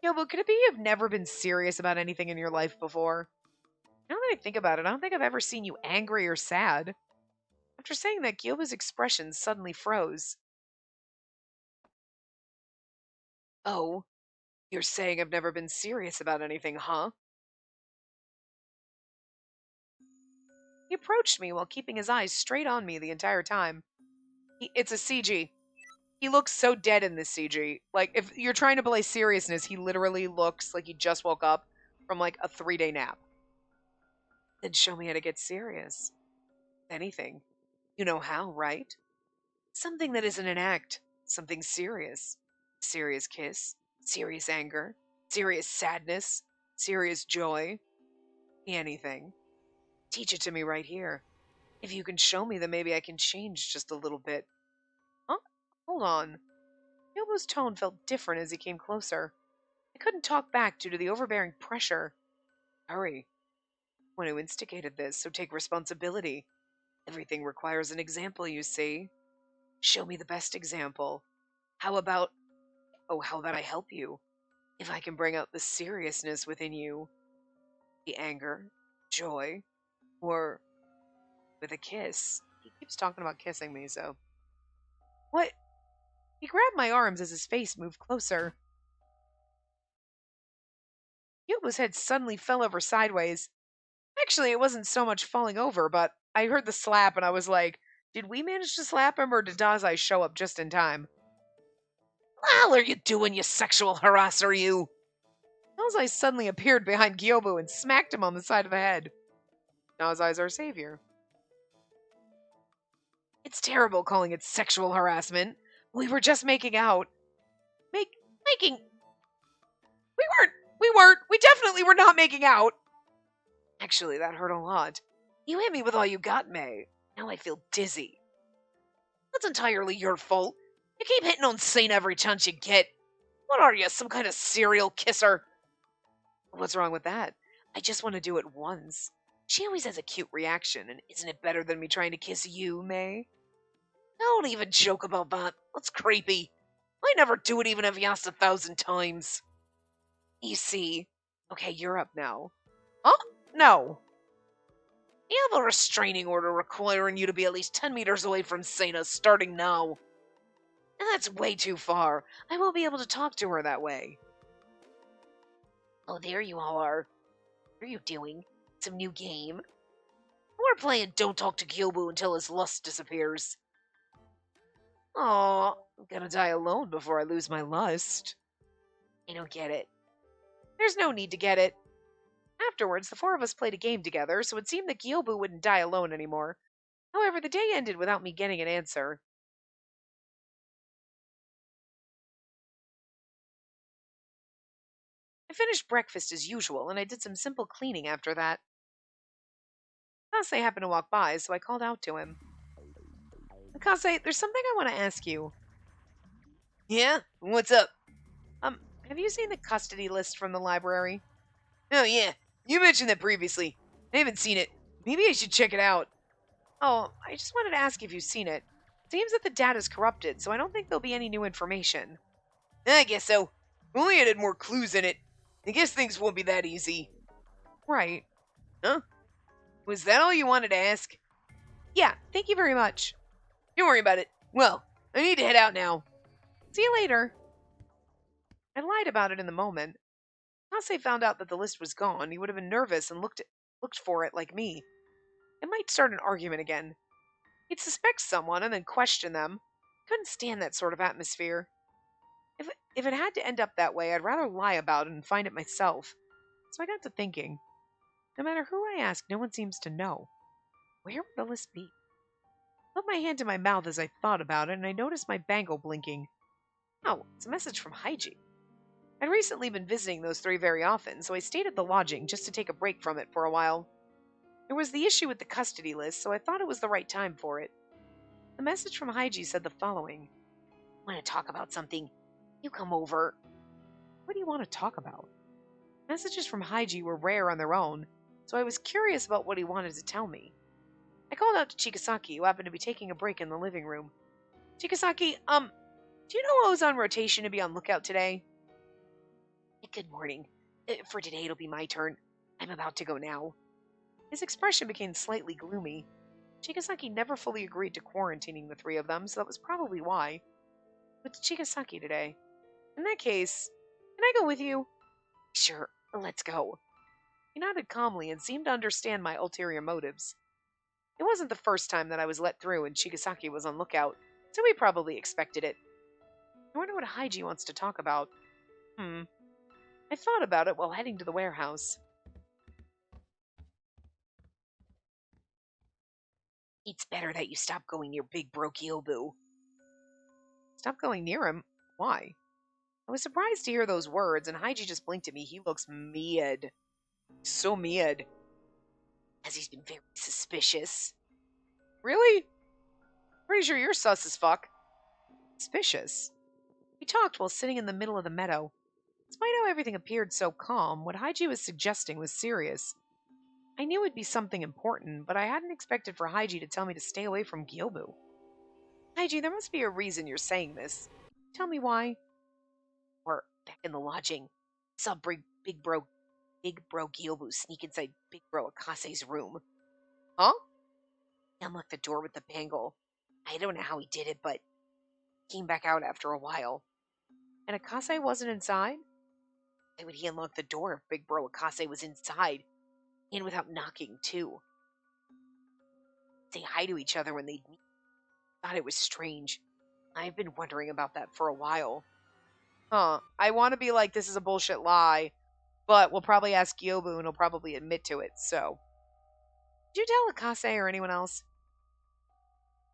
Yobu, could it be you've never been serious about anything in your life before? Now that I think about it, I don't think I've ever seen you angry or sad. After saying that, Gyoba's expression suddenly froze. Oh, you're saying I've never been serious about anything, huh? He approached me while keeping his eyes straight on me the entire time. It's a CG. He looks so dead in this CG. Like, if you're trying to play seriousness, he literally looks like he just woke up from, like, a 3-day nap. Then show me how to get serious. Anything. You know how, right? Something that isn't an act. Something serious. Serious kiss. Serious anger. Serious sadness. Serious joy. Anything. Teach it to me right here. If you can show me, then maybe I can change just a little bit. Huh? Hold on. Yobo's tone felt different as he came closer. I couldn't talk back due to the overbearing pressure. Hurry. One who instigated this, so take responsibility. Everything requires an example, you see. Show me the best example. How about I help you? If I can bring out the seriousness within you, the anger, joy, or with a kiss. He keeps talking about kissing me, so. What? He grabbed my arms as his face moved closer. Yuba's head suddenly fell over sideways. Actually, it wasn't so much falling over, but I heard the slap and I was like, did we manage to slap him or did Dazai show up just in time? What the hell are you doing, you sexual harasser, you? Dazai suddenly appeared behind Gyobu and smacked him on the side of the head. Dazai's our savior. It's terrible calling it sexual harassment. We were just making out. Making... We definitely were not making out. Actually, that hurt a lot. You hit me with all you got, May. Now I feel dizzy. That's entirely your fault. You keep hitting on Saint every chance you get. What are you, some kind of serial kisser? What's wrong with that? I just want to do it once. She always has a cute reaction, and isn't it better than me trying to kiss you, May? Don't even joke about that. That's creepy. I never do it even if you asked 1,000 times. You see. Okay, you're up now. Huh? No. You have a restraining order requiring you to be at least 10 meters away from Sena starting now. And that's way too far. I won't be able to talk to her that way. Oh, there you all are. What are you doing? Some new game? We're playing Don't Talk to Gyobu until his lust disappears. Aw, I'm gonna die alone before I lose my lust. I don't get it. There's no need to get it. Afterwards, the 4 of us played a game together, so it seemed that Gyobu wouldn't die alone anymore. However, the day ended without me getting an answer. I finished breakfast as usual, and I did some simple cleaning after that. Kase happened to walk by, so I called out to him. Kase, there's something I want to ask you. Yeah? What's up? Have you seen the custody list from the library? Oh, yeah. You mentioned that previously. I haven't seen it. Maybe I should check it out. Oh, I just wanted to ask if you've seen it. Seems that the data's corrupted, so I don't think there'll be any new information. I guess so. Only added more clues in it. I guess things won't be that easy. Right. Huh? Was that all you wanted to ask? Yeah, thank you very much. Don't worry about it. Well, I need to head out now. See you later. I lied about it in the moment. Kase found out that the list was gone, he would have been nervous and looked for it like me. It might start an argument again. He'd suspect someone and then question them. Couldn't stand that sort of atmosphere. If it had to end up that way, I'd rather lie about it and find it myself. So I got to thinking. No matter who I ask, no one seems to know. Where would the list be? I put my hand to my mouth as I thought about it, and I noticed my bangle blinking. Oh, it's a message from Haiji. I'd recently been visiting those three very often, so I stayed at the lodging just to take a break from it for a while. There was the issue with the custody list, so I thought it was the right time for it. The message from Haiji said the following. Want to talk about something? You come over. What do you want to talk about? Messages from Haiji were rare on their own, so I was curious about what he wanted to tell me. I called out to Chikasaki, who happened to be taking a break in the living room. Chikasaki, do you know who's on rotation to be on lookout today? Good morning. For today, it'll be my turn. I'm about to go now. His expression became slightly gloomy. Chikasaki never fully agreed to quarantining the three of them, so that was probably why. But Chikasaki today. In that case, can I go with you? Sure, let's go. He nodded calmly and seemed to understand my ulterior motives. It wasn't the first time that I was let through and Chigasaki was on lookout, so he probably expected it. I wonder what Haiji wants to talk about. I thought about it while heading to the warehouse. It's better that you stop going near Big Bro Kyobu. Stop going near him? Why? I was surprised to hear those words, and Haiji just blinked at me. He looks mad. So mad. As he's been very suspicious. Really? Pretty sure you're sus as fuck. Suspicious? We talked while sitting in the middle of the meadow. Despite how everything appeared so calm, what Haiji was suggesting was serious. I knew it'd be something important, but I hadn't expected for Haiji to tell me to stay away from Gyobu. Haiji, there must be a reason you're saying this. Tell me why. Or back in the lodging, saw Big Bro Gyobu sneak inside Big Bro Akase's room. Huh? He unlocked the door with the bangle. I don't know how he did it, but he came back out after a while. And Akase wasn't inside? Why would he unlock the door if Big Bro Akase was inside? And without knocking, too. Say hi to each other when they'd meet. Thought it was strange. I've been wondering about that for a while. I want to be like, this is a bullshit lie, but we'll probably ask Gyobu and he'll probably admit to it, so. Did you tell Akase or anyone else?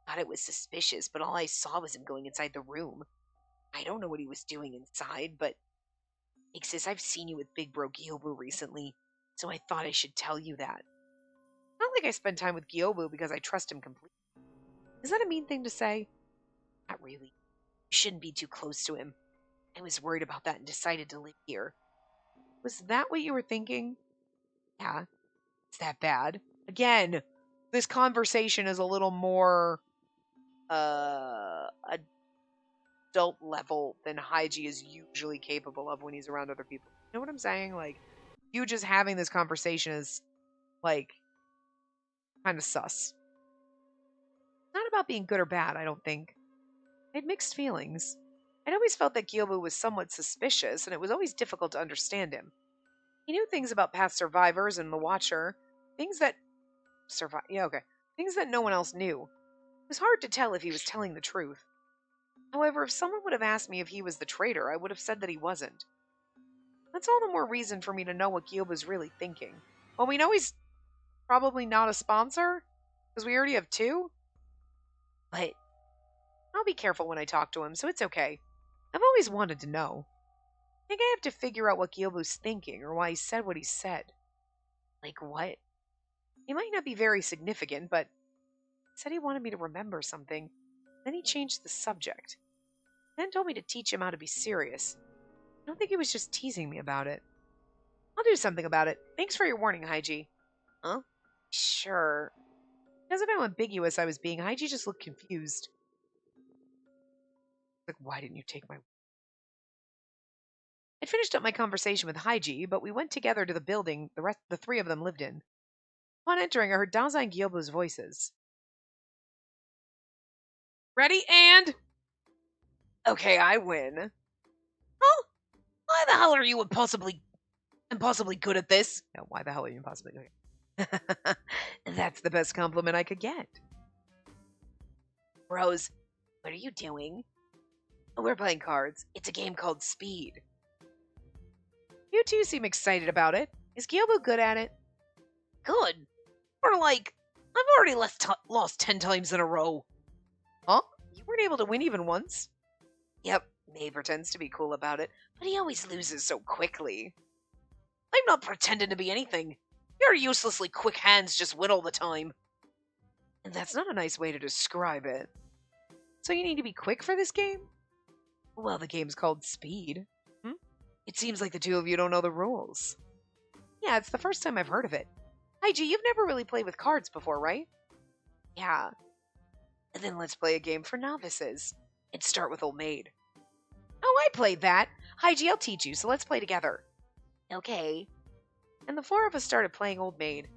Thought it was suspicious, but all I saw was him going inside the room. I don't know what he was doing inside, but Big Sis, I've seen you with Big Bro Gyobu recently, so I thought I should tell you that. Not like I spend time with Gyobu because I trust him completely. Is that a mean thing to say? Not really. You shouldn't be too close to him. I was worried about that and decided to live here. Was that what you were thinking? Yeah. It's that bad. Again, this conversation is a little more adult level than Haiji is usually capable of when he's around other people. You know what I'm saying? Like, you just having this conversation is, like, kind of sus. Not about being good or bad, I don't think. I had mixed feelings. I'd always felt that Gyobu was somewhat suspicious, and it was always difficult to understand him. He knew things about past survivors and the Watcher, things that things that no one else knew. It was hard to tell if he was telling the truth. However, if someone would have asked me if he was the traitor, I would have said that he wasn't. That's all the more reason for me to know what Gyobu's really thinking. Well, we know he's probably not a sponsor, because we already have two. But I'll be careful when I talk to him, so it's okay. I've always wanted to know. I think I have to figure out what Gyobu's thinking, or why he said what he said. Like what? It might not be very significant, but he said he wanted me to remember something. Then he changed the subject. Then told me to teach him how to be serious. I don't think he was just teasing me about it. I'll do something about it. Thanks for your warning, Haiji. Huh? Sure. Because of how ambiguous I was being, Haiji just looked confused. Like, why didn't you take my... I'd finished up my conversation with Haiji, but we went together to the building the three of them lived in. Upon entering, I heard Daza and Gyobo's voices. Ready, and... Okay, I win. Oh, why the hell are you impossibly good at this? No, why the hell are you impossibly good? That's the best compliment I could get. Rose, what are you doing? Oh, we're playing cards. It's a game called Speed. You two seem excited about it. Is Gyobo good at it? Good? Or like, I've already lost 10 times in a row. Huh? You weren't able to win even once? Yep, May pretends to be cool about it, but he always loses so quickly. I'm not pretending to be anything. Your uselessly quick hands just win all the time. And that's not a nice way to describe it. So you need to be quick for this game? Well, the game's called Speed. It seems like the two of you don't know the rules. Yeah, it's the first time I've heard of it. Haiji, you've never really played with cards before, right? Yeah. And then let's play a game for novices. And start with Old Maid. Oh, I played that. Haiji, I'll teach you, so let's play together. Okay. And the four of us started playing Old Maid.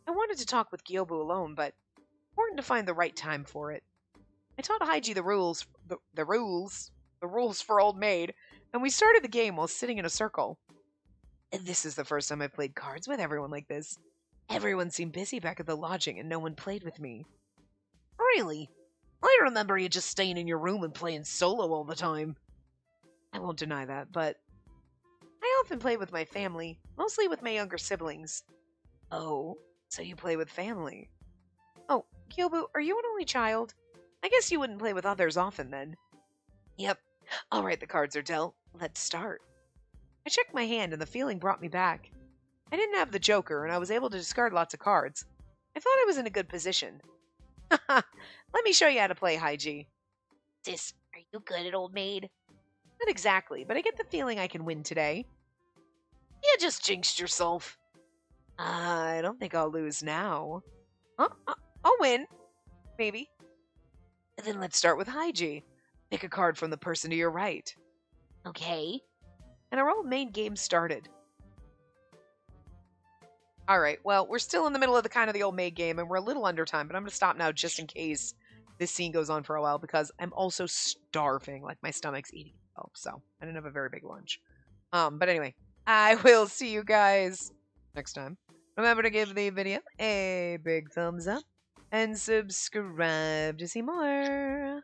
I wanted to talk with Gyobu alone, but important to find the right time for it. I taught Haiji the rules for Old Maid, and we started the game while sitting in a circle. And this is the first time I played cards with everyone like this. Everyone seemed busy back at the lodging, and no one played with me. Really? I remember you just staying in your room and playing solo all the time. I won't deny that, but I often play with my family, mostly with my younger siblings. Oh, so you play with family. Oh, Gyobu, are you an only child? I guess you wouldn't play with others often then. Yep. All right, the cards are dealt. Let's start. I checked my hand and the feeling brought me back. I didn't have the joker and I was able to discard lots of cards. I thought I was in a good position. Haha, let me show you how to play, Haiji. Sis, are you good at Old Maid? Not exactly, but I get the feeling I can win today. You just jinxed yourself. I don't think I'll lose now. I'll win. Maybe. And then let's start with Haiji. Pick a card from the person to your right. Okay. And our old main game started. Alright, well, we're still in the middle of the old maid game, and we're a little under time, but I'm going to stop now just in case this scene goes on for a while, because I'm also starving. Like, my stomach's eating itself, so I didn't have a very big lunch. But anyway, I will see you guys next time. Remember to give the video a big thumbs up, and subscribe to see more.